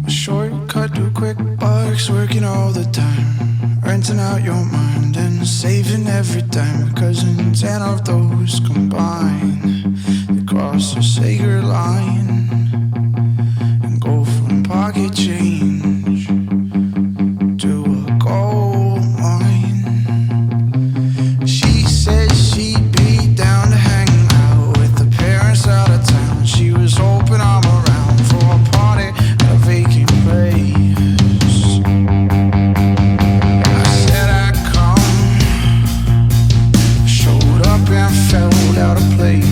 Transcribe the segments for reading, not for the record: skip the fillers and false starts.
A shortcut to quick bucks, working all the time, renting out your mind and saving every dime. Because in 10 of those combined, they cross a sacred line and go from pocket change to a gold mine. She said she'd be down to hang out with the parents out of town. She was hoping I'm around for a party at a vacant place. I said I'd come, showed up and fell out of place.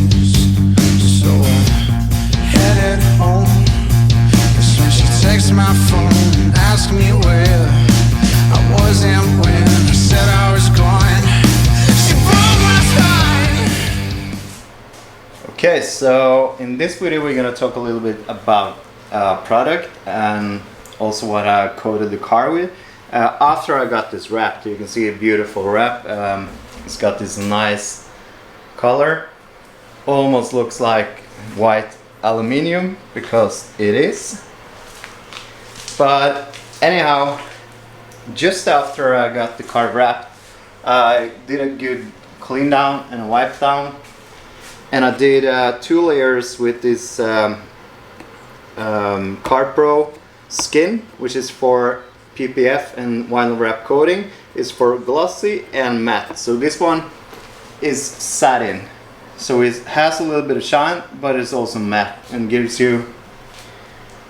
So I headed home. That's when she texted my phone, asked me where I was and when I said I was gone. She broke my spine. Okay, so in this video we're gonna talk a little bit about product and also what I coated the car with. After I got this wrapped, you can see a beautiful wrap. It's got this nice color, almost looks like white aluminium because it is. But anyhow, just after I got the car wrapped, I did a good clean down and a wipe down, and I did 2 layers with this Carpro Skin, which is for PPF and vinyl wrap coating. Is for glossy and matte. So this one is satin, so it has a little bit of shine, but it's also matte and gives you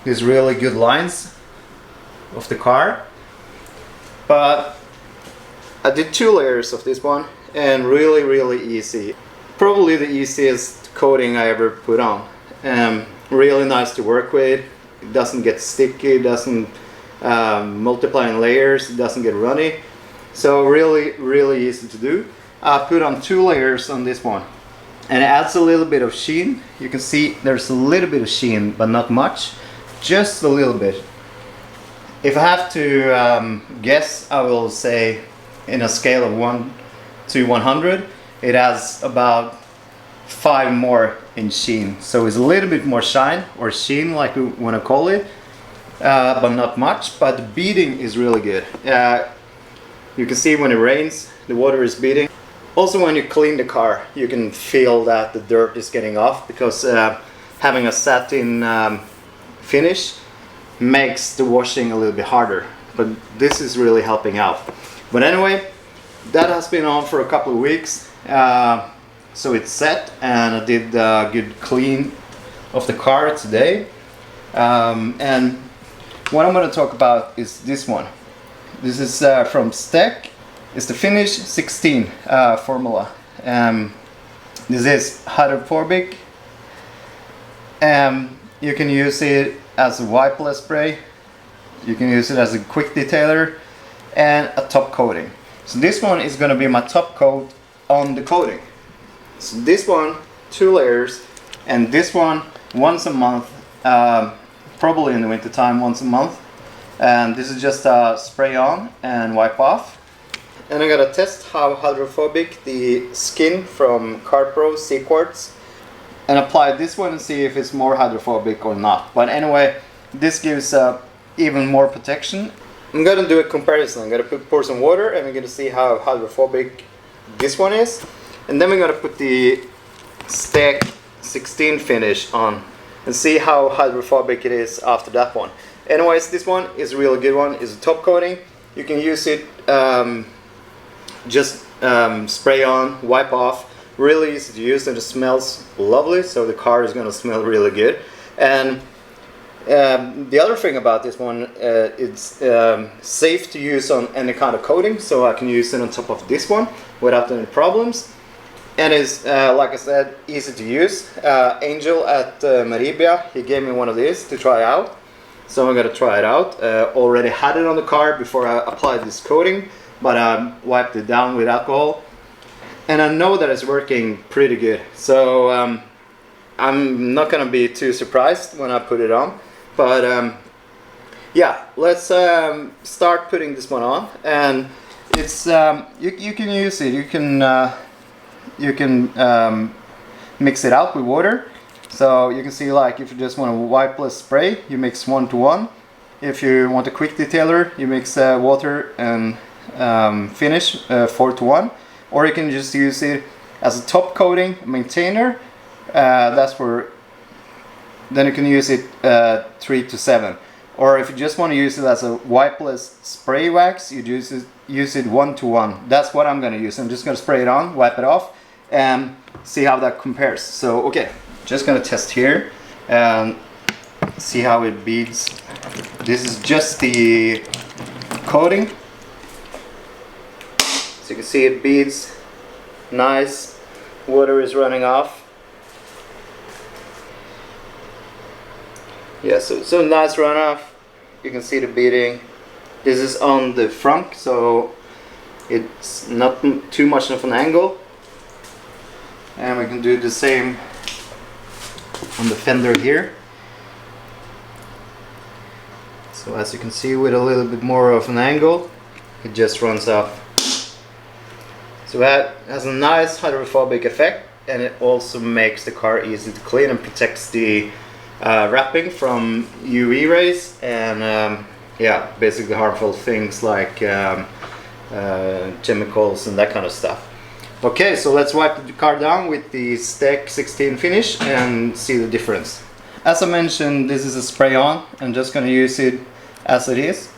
these really good lines of the car. But I did 2 layers of this one, and really easy. Probably the easiest coating I ever put on. Really nice to work with. It doesn't get sticky, it doesn't multiply in layers, it doesn't get runny. So really easy to do. I put on 2 layers on this one, and it adds a little bit of sheen. You can see there's a little bit of sheen, but not much, just a little bit. If I have to guess, I will say in a scale of 1 to 100, it has about 5 more in sheen. So it's a little bit more shine, or sheen like we want to call it, but not much. But the beading is really good. You can see when it rains, the water is beading. Also when you clean the car, you can feel that the dirt is getting off, because having a satin finish makes the washing a little bit harder, but this is really helping out. But anyway, that has been on for a couple of weeks, so it's set, and I did a good clean of the car today. And what I'm going to talk about is this one. This is from Stek. It's the Finish 16 formula. This is hydrophobic. You can use it as a wipeless spray, you can use it as a quick detailer, and a top coating. So this one is going to be my top coat on the coating. So this one 2 layers, and this one once a month, probably in the winter time once a month. And this is just a spray on and wipe off. And I'm gonna test how hydrophobic the skin from Carpro C.Quarts, and apply this one and see if it's more hydrophobic or not. But anyway, this gives even more protection. I'm gonna do a comparison. I'm gonna pour some water, and we're gonna see how hydrophobic this one is, and then we're gonna put the Stek 16 finish on and see how hydrophobic it is after that one. Anyways, this one is a really good one. It's a top coating. You can use it just spray on, wipe off. Really easy to use, and it smells lovely, so the car is going to smell really good. And the other thing about this one, it's safe to use on any kind of coating, so I can use it on top of this one without any problems. And it's, like I said, easy to use. Angel at Maribia, he gave me one of these to try out, so I'm going to try it out. Already had it on the car before I applied this coating, but I wiped it down with alcohol. And I know that it's working pretty good, so I'm not gonna be too surprised when I put it on. But yeah, let's start putting this one on. And it's you can use it. You can mix it out with water. So you can see, like, if you just want a wipeless spray, you mix 1 to 1. If you want a quick detailer, you mix water and finish 4 to 1. Or you can just use it as a top coating maintainer. That's for, then you can use it 3 to 7. Or if you just want to use it as a wipeless spray wax, you use it 1 to 1. That's what I'm going to use. I'm just going to spray it on, wipe it off, and see how that compares. So okay, just going to test here and see how it beads. This is just the coating. So you can see it beads nice. Water is running off. Yeah, so nice runoff. You can see the beading. This is on the frunk, so it's not too much of an angle. And we can do the same on the fender here. So as you can see, with a little bit more of an angle, it just runs off. So that has a nice hydrophobic effect, and it also makes the car easy to clean and protects the wrapping from UV rays and yeah, basically harmful things like chemicals and that kind of stuff. Okay, so let's wipe the car down with the Stek 16 finish and see the difference. As I mentioned, this is a spray on. I'm just going to use it as it is.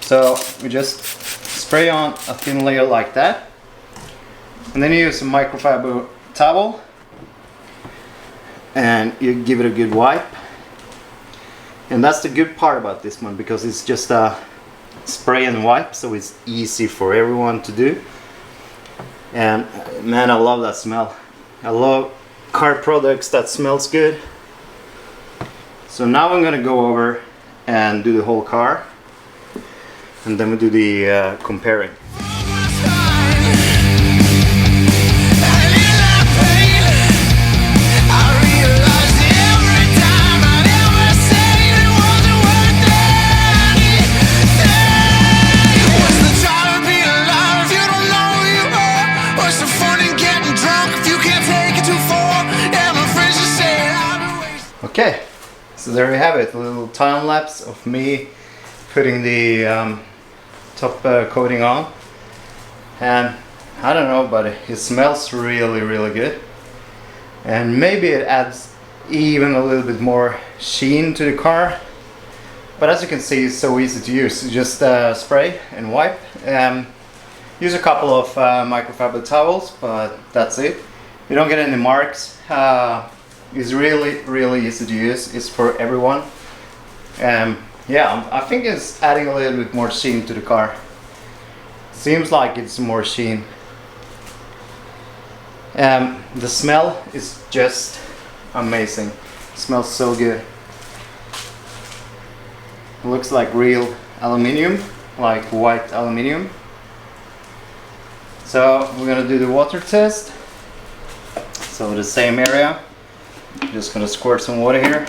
So we just spray on a thin layer like that, and then you use a microfiber towel and you give it a good wipe. And that's the good part about this one, because it's just a spray and wipe, so it's easy for everyone to do. And man, I love that smell. I love car products that smells good. So now I'm gonna go over and do the whole car, and then we do the comparing. Okay, so there you have it, a little time lapse of me putting the top coating on. And I don't know, but it smells really, really good. And maybe it adds even a little bit more sheen to the car. But as you can see, it's so easy to use. You just spray and wipe. Use a couple of microfiber towels, but that's it. You don't get any marks. It's really, really easy to use. It's for everyone. Yeah, I think it's adding a little bit more sheen to the car. Seems like it's more sheen. The smell is just amazing. It smells so good. It looks like real aluminium, like white aluminium. So we're gonna do the water test. So the same area. Just gonna squirt some water here.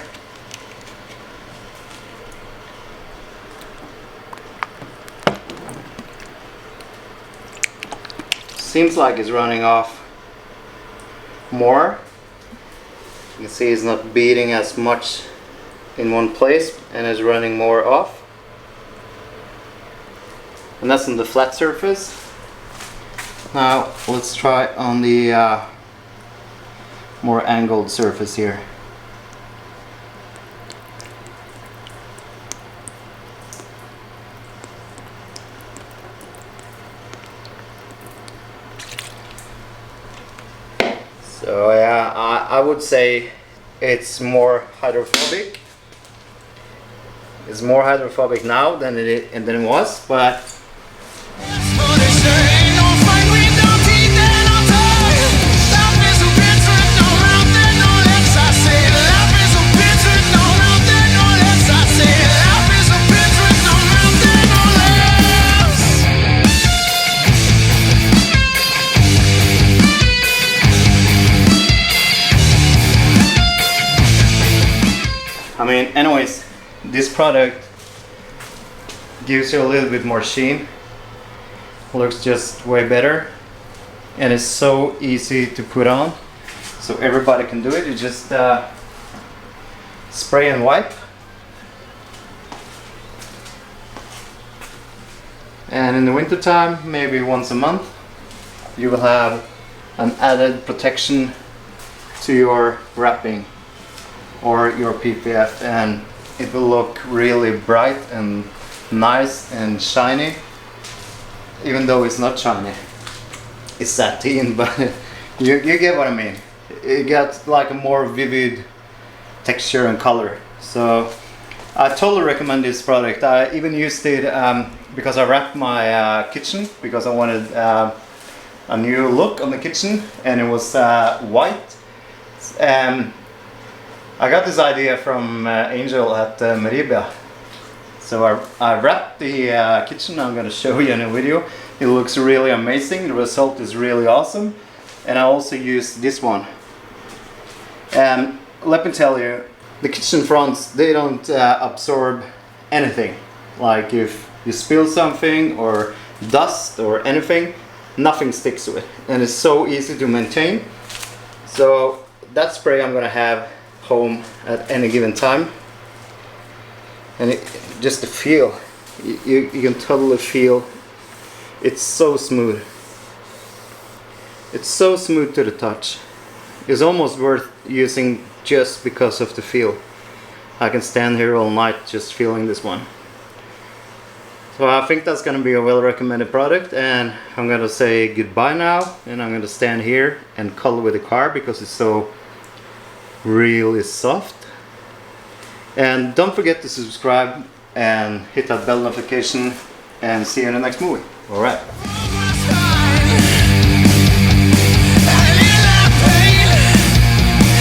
Seems like it's running off more. You can see it's not beating as much in one place and is running more off. And that's on the flat surface. Now let's try on the more angled surface here. So yeah, I would say it's more hydrophobic. It's more hydrophobic now than it was, but I mean, anyways, this product gives you a little bit more sheen. Looks just way better, and it's so easy to put on, so everybody can do it. You just spray and wipe. And in the winter time, maybe once a month, you will have an added protection to your wrapping or your PPF, and it will look really bright and nice and shiny, even though it's not shiny. It's sateen, but you get what I mean. It gets like a more vivid texture and color. So I totally recommend this product. I even used it because I wrapped my kitchen because I wanted a new look on the kitchen, and it was white. I got this idea from Angel at Meribia. So I wrapped the kitchen. I'm going to show you in a video. It looks really amazing. The result is really awesome. And I also used this one. And let me tell you, the kitchen fronts, they don't absorb anything. Like if you spill something or dust or anything, nothing sticks to it. And it's so easy to maintain. So that spray I'm going to have home at any given time. And just the feel, you can totally feel it's so smooth. It's so smooth to the touch. It's almost worth using just because of the feel. I can stand here all night just feeling this one. So I think that's going to be a well recommended product, and I'm going to say goodbye now, and I'm going to stand here and cuddle with the car because it's so really soft. And don't forget to subscribe and hit that bell notification, and see you in the next movie. Alright.